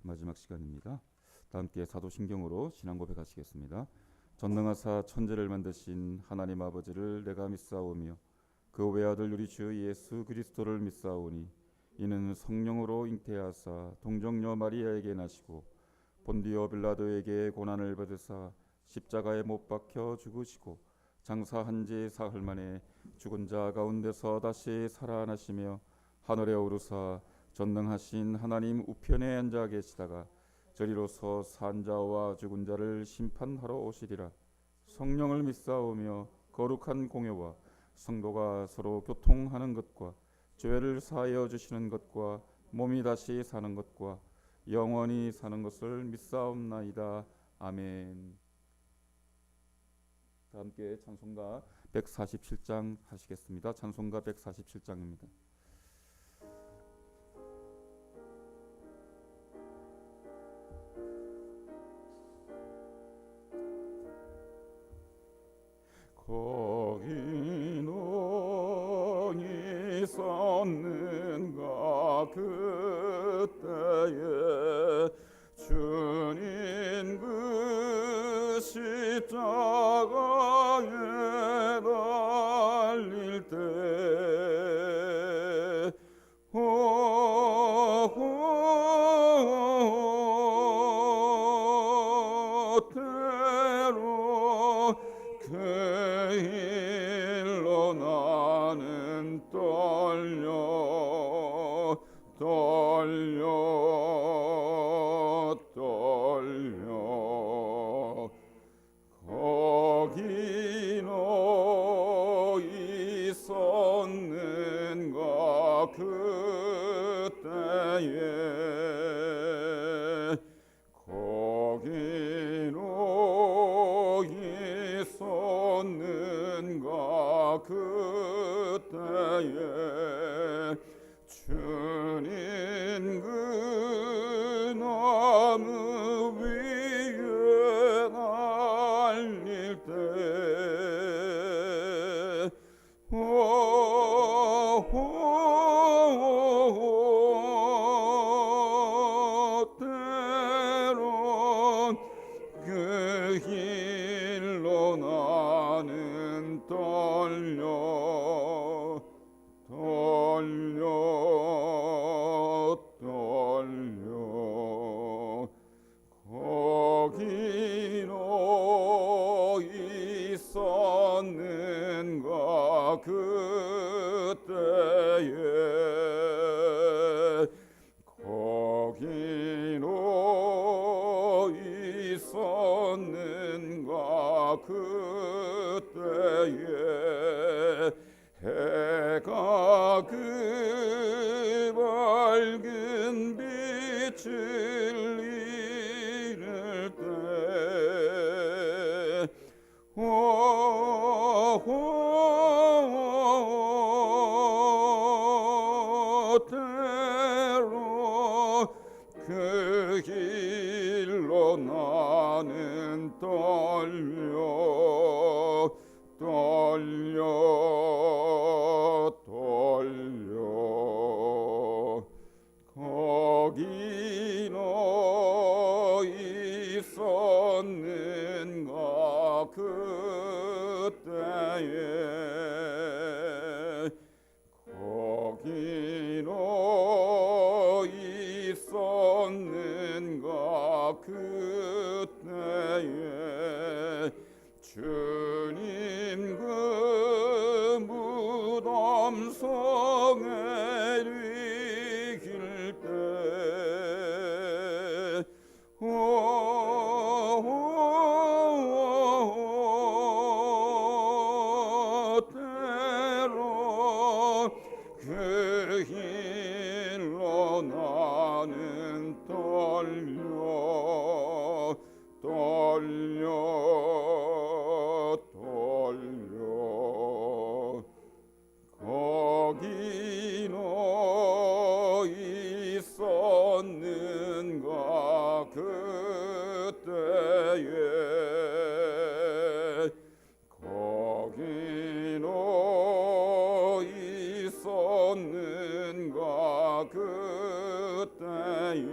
마지막 시간입니다. 다 함께 사도신경으로 신앙 고백하시겠습니다. 전능하사 천지를 만드신 하나님 아버지를 내가 믿사오며 그 외아들 우리 주 예수 그리스도를 믿사오니 이는 성령으로 잉태하사 동정녀 마리아에게 나시고 본디오 빌라도에게 고난을 받으사 십자가에 못 박혀 죽으시고 장사한 지 사흘 만에 죽은 자 가운데서 다시 살아나시며 하늘에 오르사 전능하신 하나님 우편에 앉아 계시다가 저리로서 산 자와 죽은 자를 심판하러 오시리라. 성령을 믿사오며 거룩한 공예와 성도가 서로 교통하는 것과 죄를 사하여 주시는 것과 몸이 다시 사는 것과 영원히 사는 것을 믿사옵나이다. 아멘. 다 함께 찬송가 147장 하시겠습니다. 찬송가 147장입니다. 거기 능히 섰는가 그때에 주님 그 십자가에 달릴 때 때로 그 일로 나는 떨려 거기 너 있었는가 그때에 거기 너 있었는가 그때에 주님 그 나무 위에 날릴 때 때론 그 길로 나는 떨려 거기 너 있었는가 그때에 거기 너 있었는가 그때에 해가 그 밝은 빛을 잃을 때 때로 그 길로 나는 떨려 거기 너 있었는가 그때에 거기 너 있었는가 그때에 주님 그 무덤 성에 이길 때 때로 그 길로 나는 떨려 거기 너 있었는가 그때에 거기 너 있었는가 그때에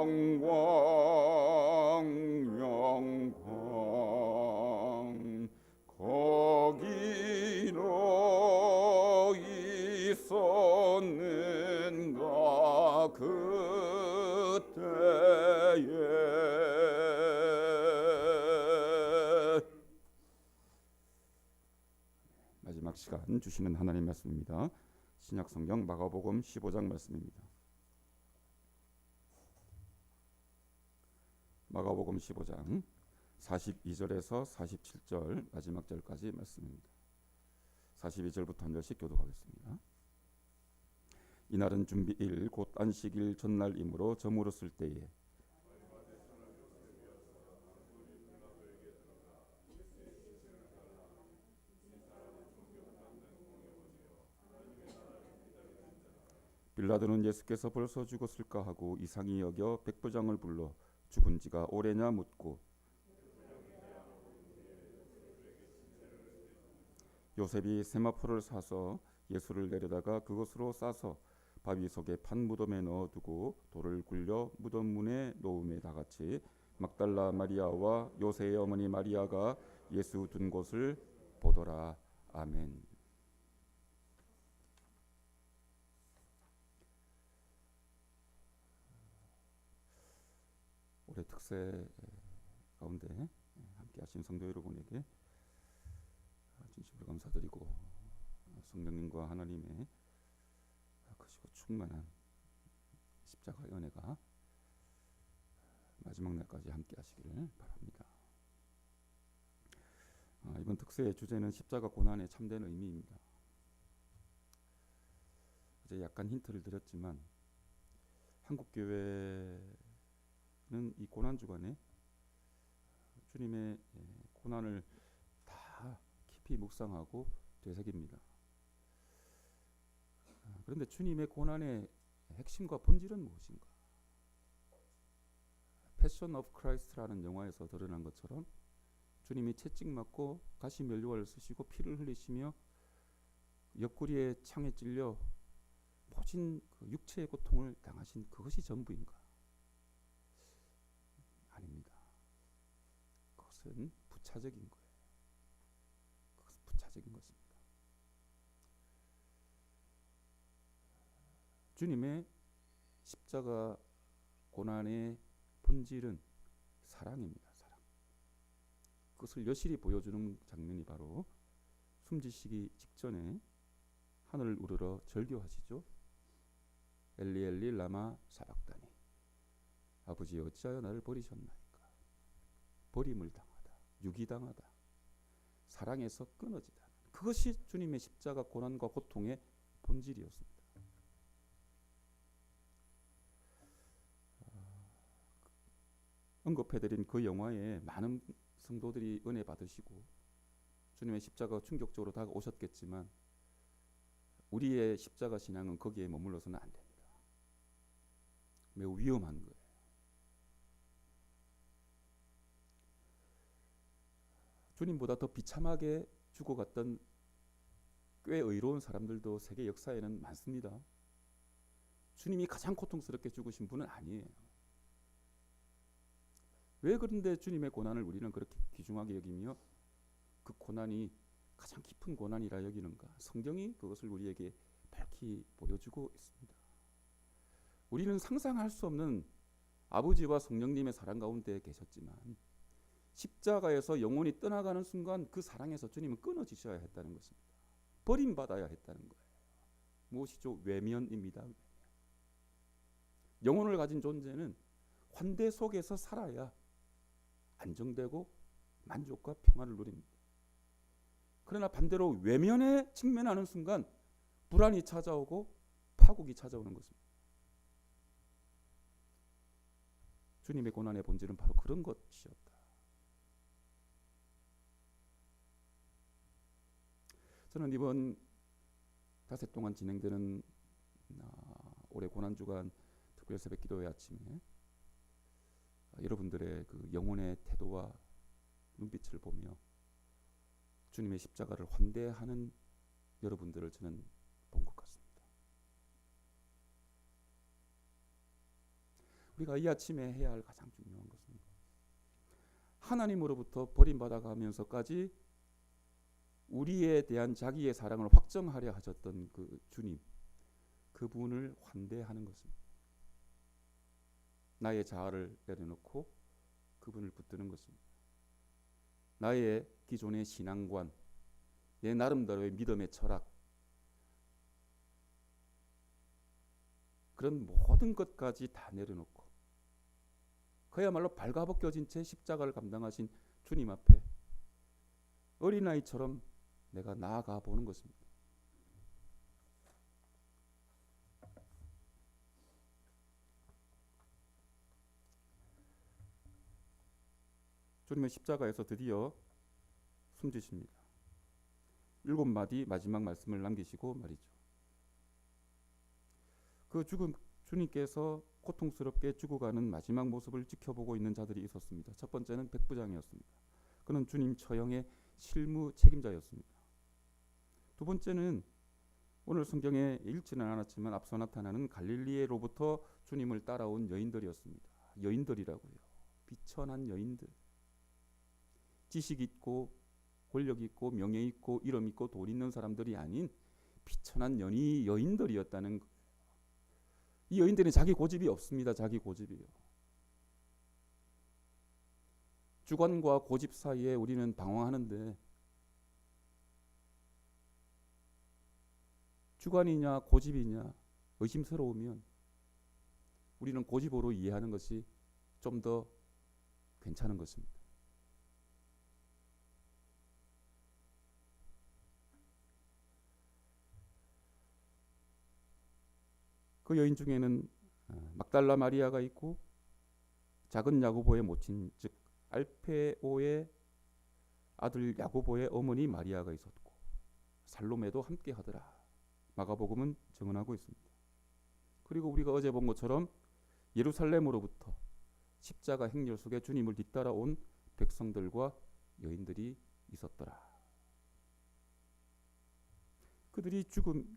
영광 거기로 있었는가 그때에. 마지막 시간 주시는 하나님 말씀입니다. 신약성경 마가복음 15장 말씀입니다. 마가복음 15장 42절에서 47절 마지막 절까지 말씀입니다. 42절부터 한 절씩 교독하겠습니다. 이날은 준비일 곧 안식일 전날이므로 저물었을 때에 빌라도는 예수께서 벌써 죽었을까 하고 이상히 여겨 백부장을 불러 죽은 지가 오래냐 묻고 요셉이 세마포를 사서 예수를 내려다가 그것으로 싸서 바위 속에 판 무덤에 넣어두고 돌을 굴려 무덤 문에 놓음에 다같이 막달라 마리아와 요새의 어머니 마리아가 예수 둔 곳을 보더라. 아멘. 올해 특세 가운데 함께 하신 성도 여러분에게 진심으로 감사드리고 성령님과 하나님의 크시고 충만한 십자가의 은혜가 마지막 날까지 함께 하시기를 바랍니다. 이번 특세의 주제는 십자가 고난의 참된 의미입니다. 어제 약간 힌트를 드렸지만 한국교회는 이 고난 주간에 주님의 고난을 다 깊이 묵상하고 되새깁니다. 그런데 주님의 고난의 핵심과 본질은 무엇인가? 패션 오브 크라이스트라는 영화에서 드러난 것처럼 주님이 채찍 맞고 가시 면류관을 쓰시고 피를 흘리시며 옆구리에 창에 찔려 모진 그 육체의 고통을 당하신 그것이 전부인가? 아닙니다. 그것은 부차적인 거예요. 그것은 부차적인 것입니다. 주님의 십자가 고난의 본질은 사랑입니다. 사랑. 그것을 여실히 보여주는 장면이 바로 숨지시기 직전에 하늘을 우러러 절규하시죠. 엘리 엘리 라마 사박다니, 아버지 어찌하여 나를 버리셨나이까. 버림을 당하다, 유기당하다, 사랑에서 끊어지다. 그것이 주님의 십자가 고난과 고통의 본질이었습니다. 언급해드린 그 영화에 많은 성도들이 은혜 받으시고 주님의 십자가가 충격적으로 다가오셨겠지만 우리의 십자가 신앙은 거기에 머물러서는 안 됩니다. 매우 위험한 거예요. 주님보다 더 비참하게 죽어갔던 꽤 의로운 사람들도 세계 역사에는 많습니다. 주님이 가장 고통스럽게 죽으신 분은 아니에요. 왜 그런데 주님의 고난을 우리는 그렇게 귀중하게 여기며 그 고난이 가장 깊은 고난이라 여기는가? 성경이 그것을 우리에게 밝히 보여주고 있습니다. 우리는 상상할 수 없는 아버지와 성령님의 사랑 가운데 계셨지만 십자가에서 영혼이 떠나가는 순간 그 사랑에서 주님은 끊어지셔야 했다는 것입니다. 버림받아야 했다는 거예요. 무엇이죠? 외면입니다. 외면. 영혼을 가진 존재는 환대 속에서 살아야 안정되고 만족과 평안을 누립니다. 그러나 반대로 외면에 직면하는 순간 불안이 찾아오고 파국이 찾아오는 것입니다. 주님의 고난의 본질은 바로 그런 것이었다. 저는 이번 닷새 동안 진행되는 올해 고난주간 특별 새벽 기도회 아침에 여러분들의 그 영혼의 태도와 눈빛을 보며 주님의 십자가를 환대하는 여러분들을 저는 본 것 같습니다. 우리가 이 아침에 해야 할 가장 중요한 것은 하나님으로부터 버림받아 가면서까지 우리에 대한 자기의 사랑을 확정하려 하셨던 그 주님, 그분을 환대하는 것입니다. 나의 자아를 내려놓고 그분을 붙드는 것입니다. 나의 기존의 신앙관, 내 나름대로의 믿음의 철학, 그런 모든 것까지 다 내려놓고 그야말로 발가벗겨진 채 십자가를 감당하신 주님 앞에 어린아이처럼 내가 나아가 보는 것입니다. 주님은 십자가에서 드디어 숨지십니다. 7마디 마지막 말씀을 남기시고 말이죠. 그 주님께서 고통스럽게 죽어가는 마지막 모습을 지켜보고 있는 자들이 있었습니다. 첫 번째는 백부장이었습니다. 그는 주님 처형의 실무 책임자였습니다. 두 번째는 오늘 성경에 읽지는 않았지만 앞서 나타나는 갈릴리에로부터 주님을 따라온 여인들이었습니다. 여인들이라고요. 비천한 여인들. 지식 있고 권력 있고 명예 있고 이름 있고 돈 있는 사람들이 아닌 비천한 여인들이었다는 거예요. 이 여인들은 자기 고집이 없습니다. 자기 고집이요. 주관과 고집 사이에 우리는 방황하는데 주관이냐 고집이냐 의심스러우면 우리는 고집으로 이해하는 것이 좀 더 괜찮은 것입니다. 그 여인 중에는 막달라 마리아가 있고 작은 야고보의 모친 즉 알페오의 아들 야고보의 어머니 마리아가 있었고 살로메도 함께 하더라. 마가복음은 증언하고 있습니다. 그리고 우리가 어제 본 것처럼 예루살렘으로부터 십자가 행렬 속에 주님을 뒤따라온 백성들과 여인들이 있었더라. 그들이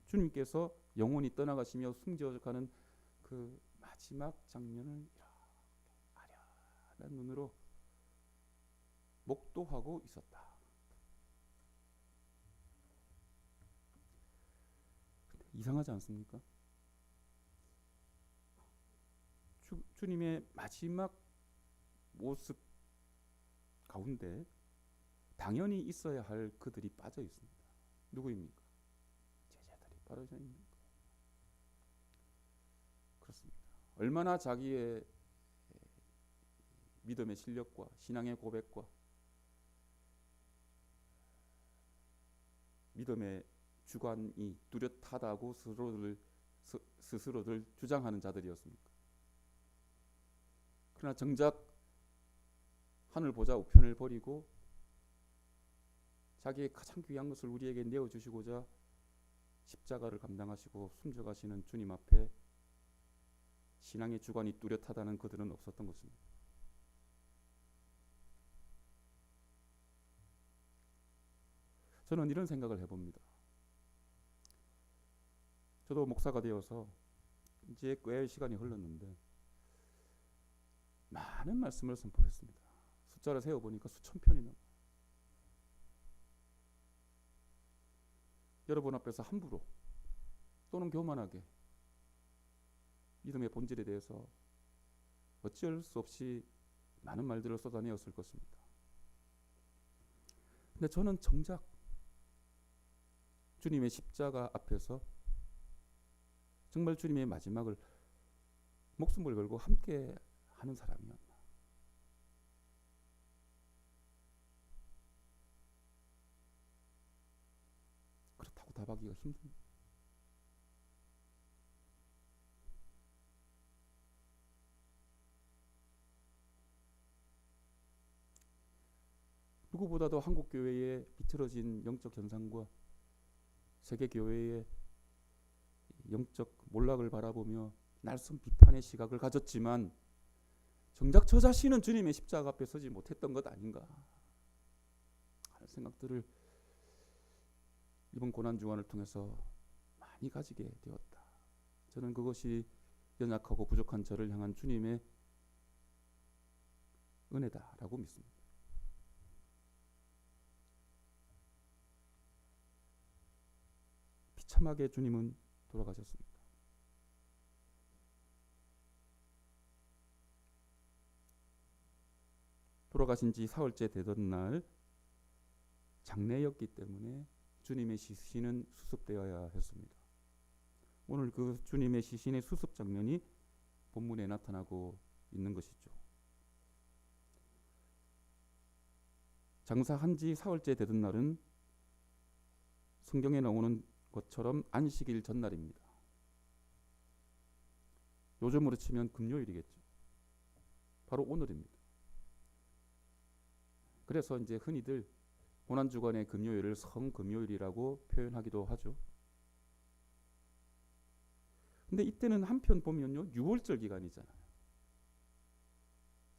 주님께서 영원히 떠나가시며 숨져가는 그 마지막 장면을 이렇게 아련한 눈으로 목도하고 있었다. 이상하지 않습니까? 주님의 마지막 모습 가운데 당연히 있어야 할 그들이 빠져 있습니다. 누구입니까? 제자들이 빠져 있는 거예요. 그렇습니다. 얼마나 자기의 믿음의 실력과 신앙의 고백과 믿음의 주관이 뚜렷하다고 스스로들 주장하는 자들이었습니까? 그러나 정작 하늘 보자 우편을 버리고 자기의 가장 귀한 것을 우리에게 내어주시고자 십자가를 감당하시고 숨져가시는 주님 앞에 신앙의 주관이 뚜렷하다는 그들은 없었던 것입니다. 저는 이런 생각을 해봅니다. 저도 목사가 되어서 이제 꽤 시간이 흘렀는데 많은 말씀을 선포했습니다. 숫자를 세어보니까 수천 편이나. 여러분 앞에서 함부로 또는 교만하게 믿음의 본질에 대해서 어쩔 수 없이 많은 말들을 쏟아내었을 것입니다. 근데 저는 정작 주님의 십자가 앞에서 정말 주님의 마지막을 목숨을 걸고 함께 하는 사람이었나. 그렇다고 답하기가 힘듭니다. 누구보다도 한국 교회의 비틀어진 영적 현상과 세계 교회의 영적 몰락을 바라보며 날선 비판의 시각을 가졌지만 정작 저 자신은 주님의 십자가 앞에 서지 못했던 것 아닌가 하는 생각들을 이번 고난 주간을 통해서 많이 가지게 되었다. 저는 그것이 연약하고 부족한 저를 향한 주님의 은혜다라고 믿습니다. 비참하게 주님은 돌아가셨습니다. 돌아가신 지 사흘째 되던 날 장례였기 때문에 주님의 시신은 수습되어야 했습니다. 오늘 그 주님의 시신의 수습 장면이 본문에 나타나고 있는 것이죠. 장사한 지 사흘째 되던 날은 성경에 나오는 것처럼 안식일 전날입니다. 요즘으로 치면 금요일이겠죠. 바로 오늘입니다. 그래서 이제 흔히들 고난주간의 금요일을 성금요일이라고 표현하기도 하죠. 근데 이때는 한편 보면요, 유월절 기간이잖아요.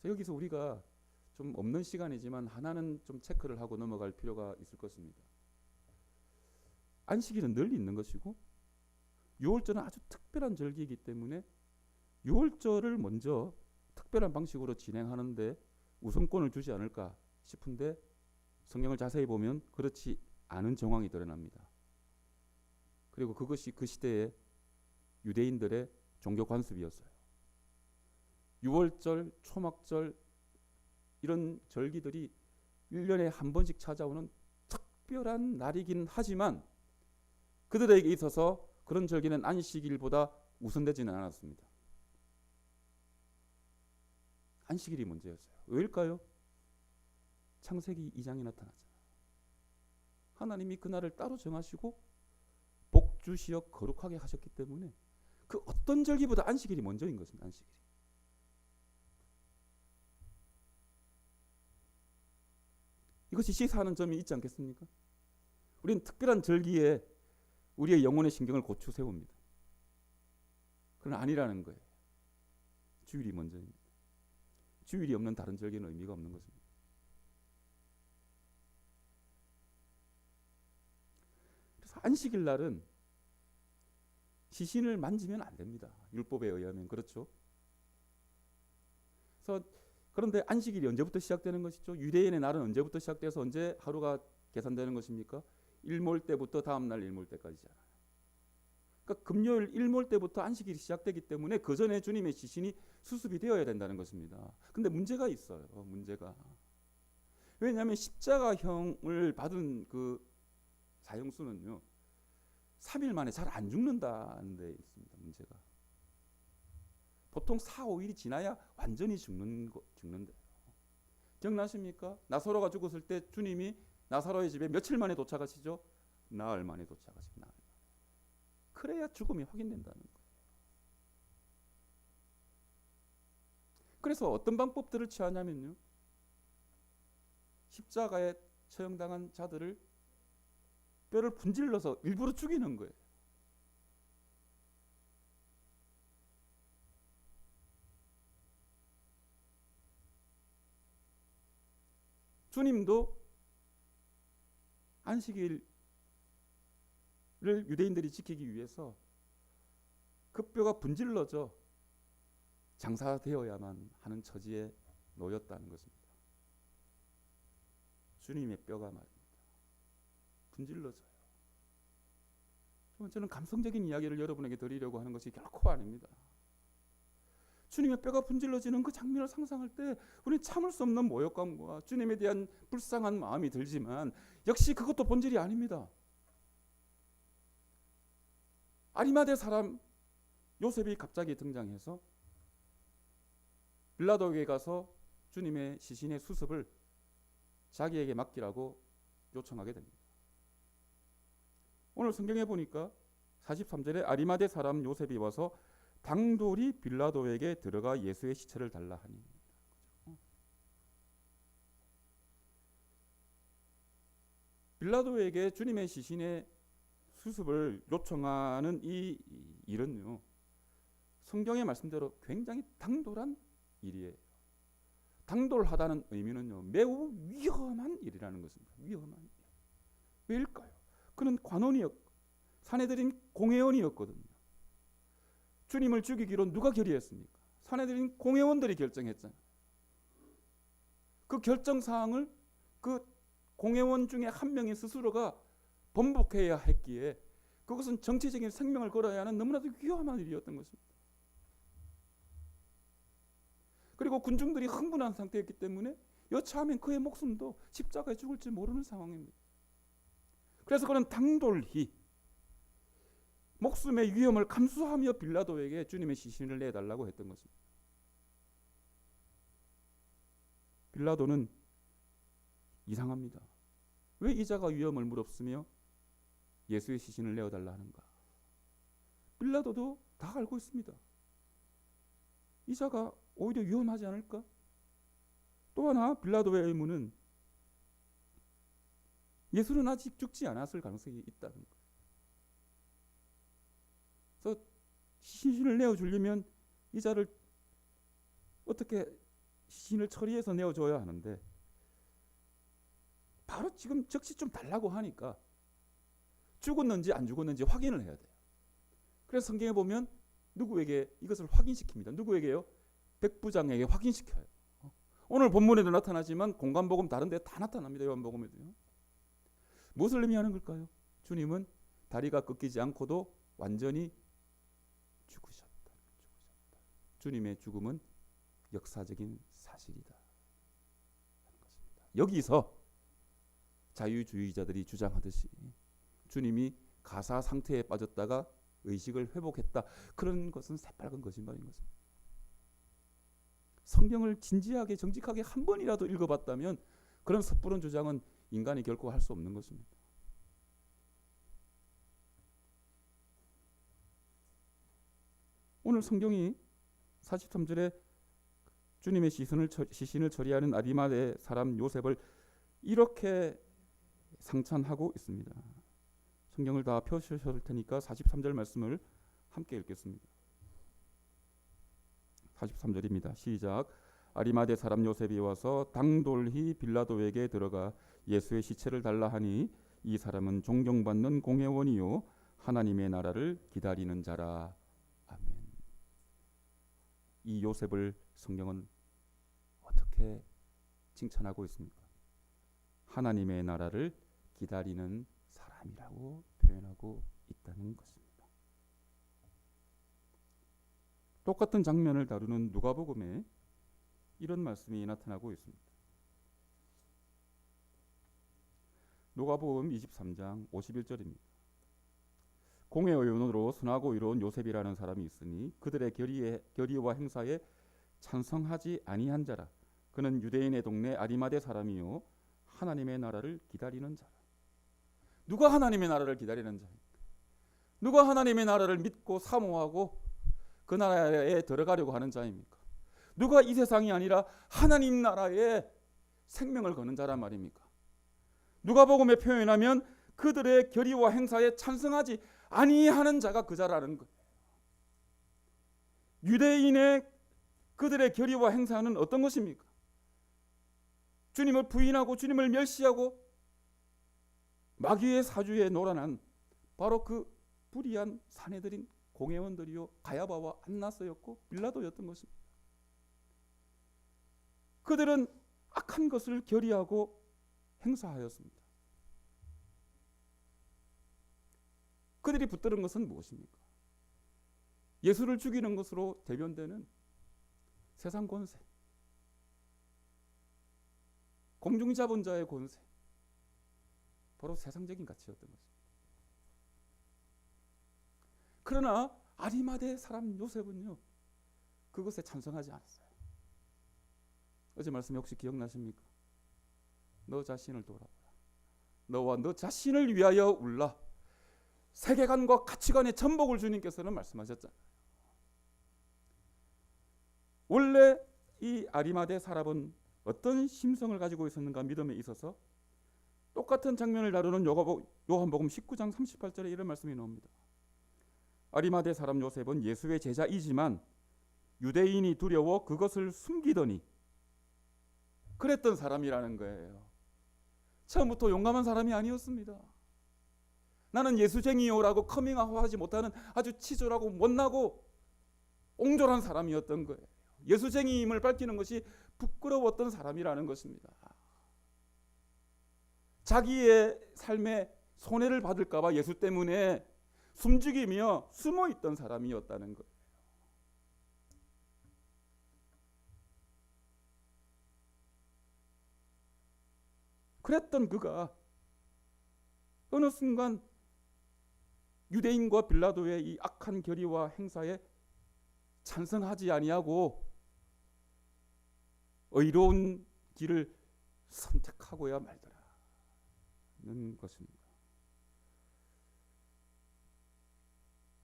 여기서 우리가 좀 없는 시간이지만 하나는 좀 체크를 하고 넘어갈 필요가 있을 것입니다. 안식일은 늘 있는 것이고 유월절은 아주 특별한 절기이기 때문에 유월절을 먼저 특별한 방식으로 진행하는데 우선권을 주지 않을까 싶은데 성경을 자세히 보면 그렇지 않은 정황이 드러납니다. 그리고 그것이 그 시대의 유대인들의 종교 관습이었어요. 유월절, 초막절 이런 절기들이 1년에 한 번씩 찾아오는 특별한 날이긴 하지만 그들에게 있어서 그런 절기는 안식일보다 우선되지는 않았습니다. 안식일이 문제였어요. 왜일까요? 창세기 2장에 나타나잖아요. 하나님이 그날을 따로 정하시고 복 주시어 거룩하게 하셨기 때문에 그 어떤 절기보다 안식일이 먼저인 것입니다. 안식일이. 이것이 시사하는 점이 있지 않겠습니까? 우리는 특별한 절기에 우리의 영혼의 신경을 고추 세웁니다. 그러나 아니라는 거예요. 주일이 먼저입니다. 주일이 없는 다른 절기는 의미가 없는 것입니다. 그래서 안식일 날은 시신을 만지면 안 됩니다. 율법에 의하면 그렇죠. 그래서 그런데 안식일이 언제부터 시작되는 것이죠? 유대인의 날은 언제부터 시작돼서 언제 하루가 계산되는 것입니까? 일몰 때부터 다음 날 일몰 때까지잖아요. 그러니까 금요일 일몰 때부터 안식일이 시작되기 때문에 그 전에 주님의 시신이 수습이 되어야 된다는 것입니다. 근데 문제가 있어요. 문제가. 왜냐하면 십자가형을 받은 그 사형수는요 3일 만에 잘 안 죽는다는 데 있습니다. 문제가. 보통 4, 5일이 지나야 완전히 죽는데요. 기억나십니까? 나사로가 죽었을 때 주님이 나사로의 집에 며칠 만에 도착하시죠? 나흘 만에 도착하시고 나흘 만에. 그래야 죽음이 확인된다는 거예요. 그래서 어떤 방법들을 취하냐면요. 십자가에 처형당한 자들을 뼈를 분질러서 일부러 죽이는 거예요. 주님도 안식일을 유대인들이 지키기 위해서 그 뼈가 분질러져 장사되어야만 하는 처지에 놓였다는 것입니다. 주님의 뼈가 말입니다. 분질러져요. 저는 감성적인 이야기를 여러분에게 드리려고 하는 것이 결코 아닙니다. 주님의 뼈가 분질러지는 그 장면을 상상할 때 우리는 참을 수 없는 모욕감과 주님에 대한 불쌍한 마음이 들지만 역시 그것도 본질이 아닙니다. 아리마대 사람 요셉이 갑자기 등장해서 빌라도에게 가서 주님의 시신의 수습을 자기에게 맡기라고 요청하게 됩니다. 오늘 성경에 보니까 43절에 아리마대 사람 요셉이 와서 당돌이 빌라도에게 들어가 예수의 시체를 달라 하니. 빌라도에게 주님의 시신의 수습을 요청하는 이 일은요, 성경의 말씀대로 굉장히 당돌한 일이에요. 당돌하다는 의미는요, 매우 위험한 일이라는 것입니다. 위험한 일. 왜일까요? 그는 관원이었고 사내들인 공회원이었거든요. 주님을 죽이기로 누가 결의했습니까? 사내들인 공회원들이 결정했잖아요. 그 결정사항을 그 공회원 중에 한 명의 스스로가 번복해야 했기에 그것은 정치적인 생명을 걸어야 하는 너무나도 위험한 일이었던 것입니다. 그리고 군중들이 흥분한 상태였기 때문에 여차하면 그의 목숨도 십자가에 죽을지 모르는 상황입니다. 그래서 그는 당돌히 목숨의 위험을 감수하며 빌라도에게 주님의 시신을 내달라고 했던 것입니다. 빌라도는 이상합니다. 왜 이자가 위험을 무릅쓰며 예수의 시신을 내어달라 하는가? 빌라도도 다 알고 있습니다. 이자가 오히려 위험하지 않을까? 또 하나 빌라도의 의문은 예수는 아직 죽지 않았을 가능성이 있다는 거예요. 그래서 시신을 내어주려면 이자를 어떻게 시신을 처리해서 내어줘야 하는데 바로 지금 즉시 좀 달라고 하니까 죽었는지 안 죽었는지 확인을 해야 돼요. 그래서 성경에 보면 누구에게 이것을 확인시킵니다. 누구에게요? 백부장에게 확인시켜요. 오늘 본문에도 나타나지만 공관복음 다른 데 다 나타납니다. 요한복음에도요. 무엇을 의미하는 걸까요? 주님은 다리가 꺾이지 않고도 완전히 죽으셨다. 주님의 죽음은 역사적인 사실이다. 하는 것입니다. 여기서 자유주의자들이 주장하듯이 주님이 가사 상태에 빠졌다가 의식을 회복했다. 그런 것은 새빨간 거짓말인 것입니다. 성경을 진지하게 정직하게 한 번이라도 읽어봤다면 그런 섣부른 주장은 인간이 결코 할 수 없는 것입니다. 오늘 성경이 43절에 주님의 시신을 처리하는 아리마대 사람 요셉을 이렇게 상찬하고 있습니다. 성경을 다 펴주실 테니까 43절 말씀을 함께 읽겠습니다. 43절입니다. 시작. 아리마대 사람 요셉이 와서 당돌히 빌라도에게 들어가 예수의 시체를 달라 하니 이 사람은 존경받는 공회원이요 하나님의 나라를 기다리는 자라. 아멘. 이 요셉을 성경은 어떻게 칭찬하고 있습니까? 하나님의 나라를 기다리는 사람이라고 표현하고 있다는 것입니다. 똑같은 장면을 다루는 누가복음에 이런 말씀이 나타나고 있습니다. 누가복음 23장 51절입니다. 공회의원으로 선하고 이로운 요셉이라는 사람이 있으니 그들의 결의와 행사에 찬성하지 아니한 자라. 그는 유대인의 동네 아리마대 사람이요 하나님의 나라를 기다리는 자라. 누가 하나님의 나라를 기다리는 자입니까? 누가 하나님의 나라를 믿고 사모하고 그 나라에 들어가려고 하는 자입니까? 누가 이 세상이 아니라 하나님 나라에 생명을 거는 자란 말입니까? 누가복음에 표현하면 그들의 결의와 행사에 찬성하지 아니하는 자가 그 자라는 거예요. 유대인의 그들의 결의와 행사는 어떤 것입니까? 주님을 부인하고 주님을 멸시하고 마귀의 사주에 놀아난 바로 그 불의한 사내들인 공회원들이요 가야바와 안나스였고 빌라도였던 것입니다. 그들은 악한 것을 결의하고 행사하였습니다. 그들이 붙드는 것은 무엇입니까? 예수를 죽이는 것으로 대변되는 세상 권세, 공중자본자의 권세, 바로 세상적인 가치였던 것입니다. 그러나 아리마대 사람 요셉은요 그것에 찬성하지 않았어요. 어제 말씀에 혹시 기억나십니까? 너 자신을 돌아보라. 너와 너 자신을 위하여 울라. 세계관과 가치관의 전복을 주님께서는 말씀하셨잖아요. 원래 이 아리마대 사람은 어떤 심성을 가지고 있었는가 믿음에 있어서 똑같은 장면을 다루는 요한복음 19장 38절에 이런 말씀이 나옵니다. 아리마대 사람 요셉은 예수의 제자이지만 유대인이 두려워 그것을 숨기더니 그랬던 사람이라는 거예요. 처음부터 용감한 사람이 아니었습니다. 나는 예수쟁이요라고 커밍아웃하지 못하는 아주 치졸하고 못나고 옹졸한 사람이었던 거예요. 예수쟁이임을 밝히는 것이 부끄러웠던 사람이라는 것입니다. 자기의 삶에 손해를 받을까 봐 예수 때문에 숨죽이며 숨어 있던 사람이었다는 거예요. 그랬던 그가 어느 순간 유대인과 빌라도의 이 악한 결의와 행사에 찬성하지 아니하고 의로운 길을 선택하고야 말더라는 것입니다.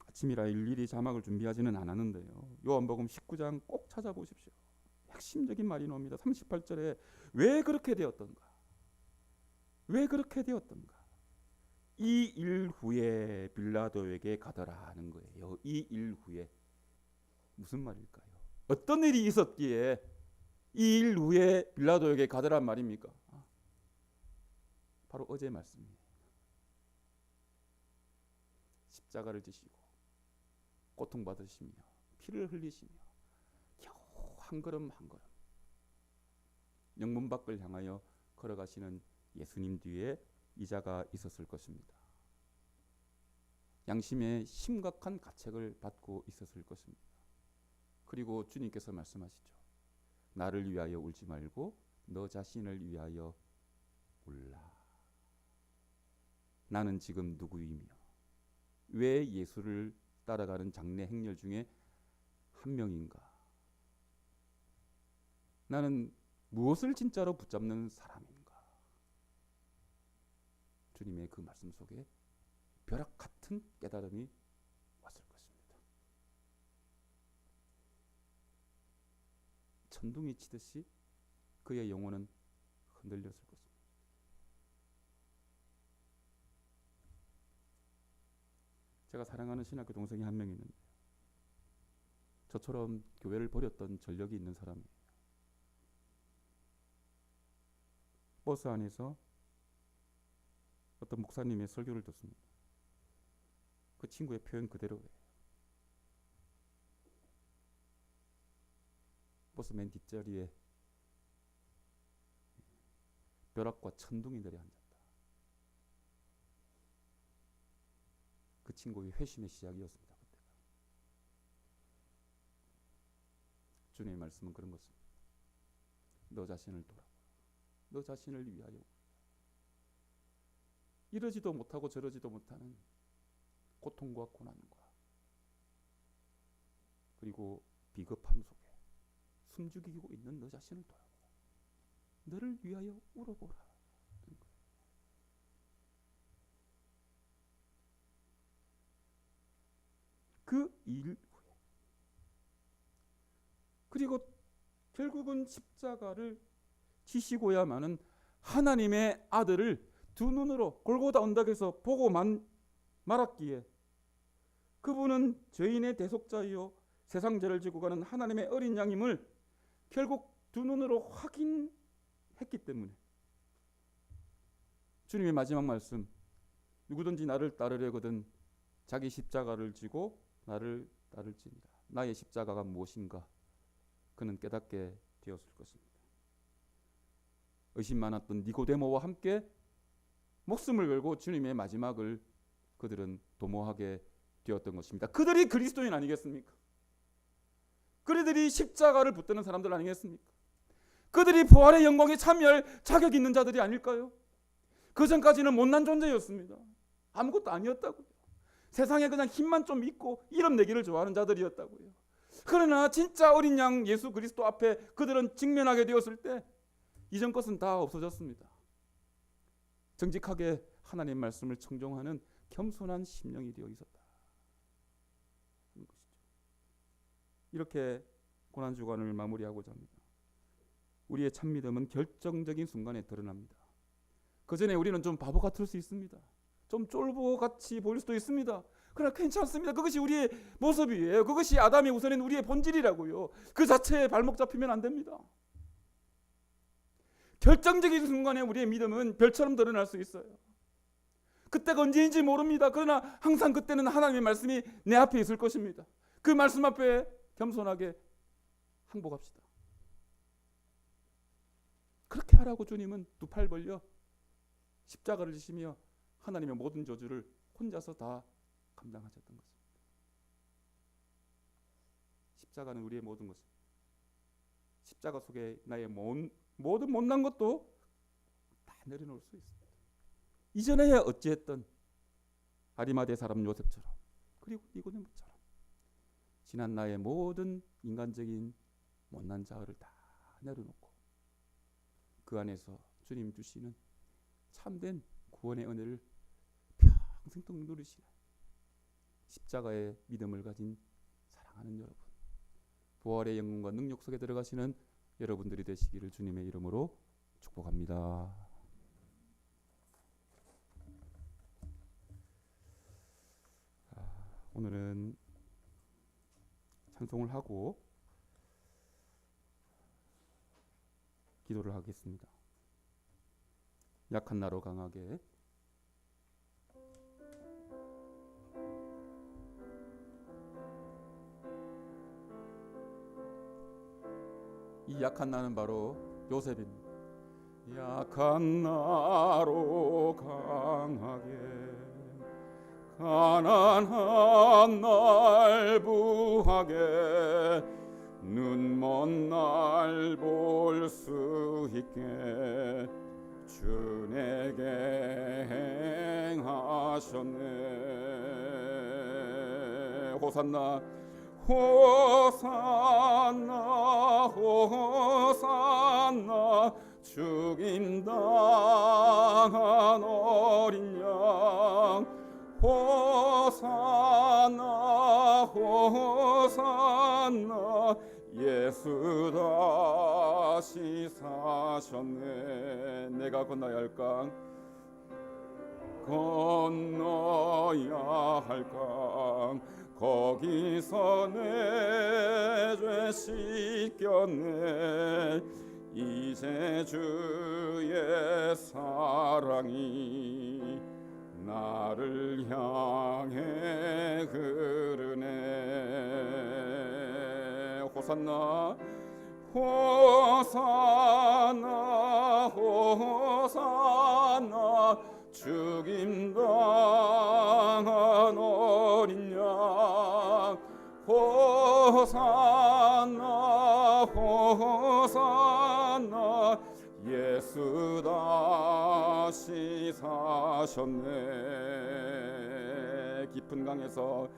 아침이라 일일이 자막을 준비하지는 않았는데요. 요한복음 19장 꼭 찾아보십시오. 핵심적인 말이 나옵니다. 38절에 왜 그렇게 되었던가? 왜 그렇게 되었던가? 이 일 후에 빌라도에게 가더라 하는 거예요. 이 일 후에 무슨 말일까요? 어떤 일이 있었기에 이 일 후에 빌라도에게 가더란 말입니까? 바로 어제 말씀이에요. 십자가를 지시고 고통받으시며 피를 흘리시며 겨우 한 걸음 한 걸음 영문 밖을 향하여 걸어가시는 예수님 뒤에 이자가 있었을 것입니다. 양심의 심각한 가책을 받고 있었을 것입니다. 그리고 주님께서 말씀하시죠. 나를 위하여 울지 말고 너 자신을 위하여 울라. 나는 지금 누구이며 왜 예수를 따라가는 장래 행렬 중에 한 명인가? 나는 무엇을 진짜로 붙잡는 사람인가? 주님의 그 말씀 속에 벼락 같은 깨달음이 왔을 것입니다. 천둥이 치듯이 그의 영혼은 흔들렸을 것입니다. 제가 사랑하는 신학교 동생이 한 명 있는데 저처럼 교회를 버렸던 전력이 있는 사람이에요. 버스 안에서 어떤 목사님의 설교를 듣습니다. 그 친구의 표현 그대로예요. 버스 맨 뒷자리에 벼락과 천둥이 내려 앉았다. 그 친구의 회심의 시작이었습니다. 그때가. 주님의 말씀은 그런 것입니다. 너 자신을 돌아보라. 너 자신을 위하여 이러지도 못하고 저러지도 못하는 고통과 고난과 그리고 비겁함 속에 숨죽이고 있는 너 자신을 돌아보라. 너를 위하여 울어보라. 그 일 후에 그리고 결국은 십자가를 지시고야만은 하나님의 아들을 두 눈으로 골고다 언덕에서 보고 말았기에 그분은 죄인의 대속자이요 세상 죄를 지고 가는 하나님의 어린 양임을 결국 두 눈으로 확인했기 때문에 주님의 마지막 말씀, 누구든지 나를 따르려거든 자기 십자가를 지고 나를 따를지니라. 나의 십자가가 무엇인가 그는 깨닫게 되었을 것입니다. 의심 많았던 니고데모와 함께 목숨을 걸고 주님의 마지막을 그들은 도모하게 되었던 것입니다. 그들이 그리스도인 아니겠습니까? 그들이 십자가를 붙드는 사람들 아니겠습니까? 그들이 부활의 영광에 참여할 자격이 있는 자들이 아닐까요? 그 전까지는 못난 존재였습니다. 아무것도 아니었다고요. 세상에 그냥 힘만 좀 있고 이름 내기를 좋아하는 자들이었다고요. 그러나 진짜 어린 양 예수 그리스도 앞에 그들은 직면하게 되었을 때 이전 것은 다 없어졌습니다. 정직하게 하나님 말씀을 청종하는 겸손한 심령이 되어 있었다. 이렇게 고난주간을 마무리하고자 합니다. 우리의 참믿음은 결정적인 순간에 드러납니다. 그 전에 우리는 좀 바보 같을 수 있습니다. 좀 쫄보같이 보일 수도 있습니다. 그러나 괜찮습니다. 그것이 우리의 모습이에요. 그것이 아담이 우선인 우리의 본질이라고요. 그 자체에 발목 잡히면 안 됩니다. 결정적인 순간에 우리의 믿음은 별처럼 드러날 수 있어요. 그때가 언제인지 모릅니다. 그러나 항상 그때는 하나님의 말씀이 내 앞에 있을 것입니다. 그 말씀 앞에 겸손하게 항복합시다. 그렇게 하라고 주님은 두 팔 벌려 십자가를 지시며 하나님의 모든 저주를 혼자서 다 감당하셨던 것입니다. 십자가는 우리의 모든 것입니다. 십자가 속에 나의 모든 못난 것도 다 내려놓을 수 있습니다. 이전에 어찌했던 아리마대 사람 요셉처럼, 그리고 니고데모처럼 지난 나의 모든 인간적인 못난 자아를 다 내려놓고 그 안에서 주님 주시는 참된 구원의 은혜를 평생 누리시는 십자가의 믿음을 가진 사랑하는 여러분, 부활의 영광과 능력 속에 들어가시는 여러분들이 되시기를 주님의 이름으로 축복합니다. 오늘은 찬송을 하고 기도를 하겠습니다. 약한 나로 강하게. 이 약한 나는 바로 요셉입니다. 약한 나로 강하게 가난한 날 부하게 눈 먼 날 볼 수 있게 주 내게 행하셨네. 호산나 호산나 호산나 죽임당한 어린 양 호산나 호산나 예수 다시 사셨네. 내가 건너야 할 강 건너야 할 강 거기서 내 죄 씻겼네. 이제 주의 사랑이 나를 향해 흐르네. 호산나 호산나 호산나 죽임당한 어린 양 호산나 호산나 예수 다시 사셨네. 깊은 강에서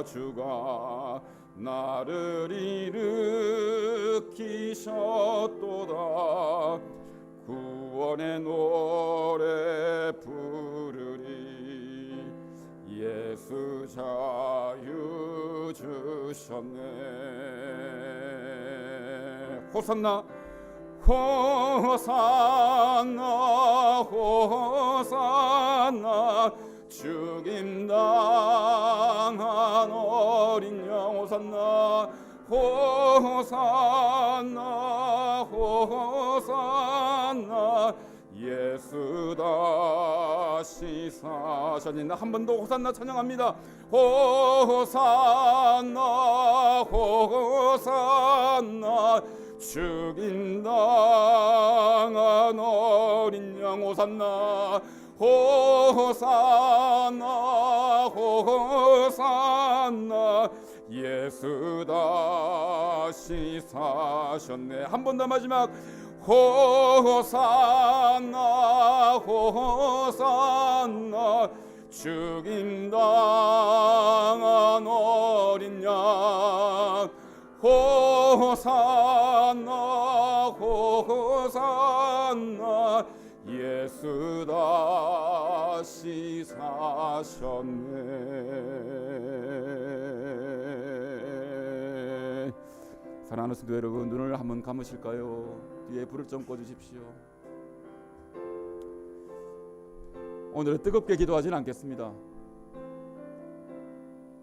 주가 나를 일으키셨도다. 구원의 노래 부르리. 예수 자유 주셨네. 호산나 호산나 호산나 죽임당한 어린 양 호산나 호산나 호산나 예수 다시 사셨네. 한 번 더 호산나 찬양합니다. 호산나 호산나 죽임당한 어린 양 호산나 호산나 호산나 예수 다시 사셨네. 한 번 더 마지막 호산나 호산나 죽임당한 어린 양 호산나 호산나 예수 다시 사셨네. 사랑하는 성도 여러분, 눈을 한번 감으실까요? 뒤에 불을 좀 꺼주십시오. 오늘은 뜨겁게 기도하지는 않겠습니다.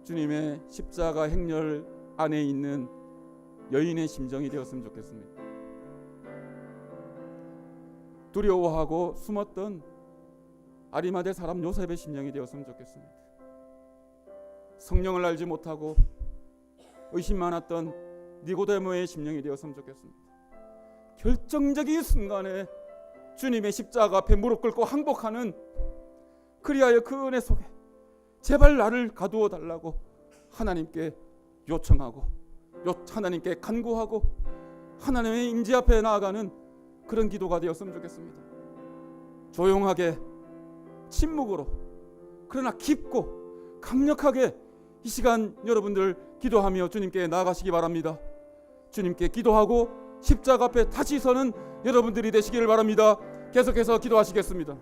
주님의 십자가 행렬 안에 있는 여인의 심정이 되었으면 좋겠습니다. 두려워하고 숨었던 아리마대 사람 요셉의 심령이 되었으면 좋겠습니다. 성령을 알지 못하고 의심 많았던 니고데모의 심령이 되었으면 좋겠습니다. 결정적인 순간에 주님의 십자가 앞에 무릎 꿇고 항복하는, 그리하여 그 은혜 속에 제발 나를 가두어 달라고 하나님께 요청하고 하나님께 간구하고 하나님의 임재 앞에 나아가는 그런 기도가 되었으면 좋겠습니다. 조용하게 침묵으로 그러나 깊고 강력하게 이 시간 여러분들 기도하며 주님께 나아가시기 바랍니다. 주님께 기도하고 십자가 앞에 다시 서는 여러분들이 되시기를 바랍니다. 계속해서 기도하시겠습니다.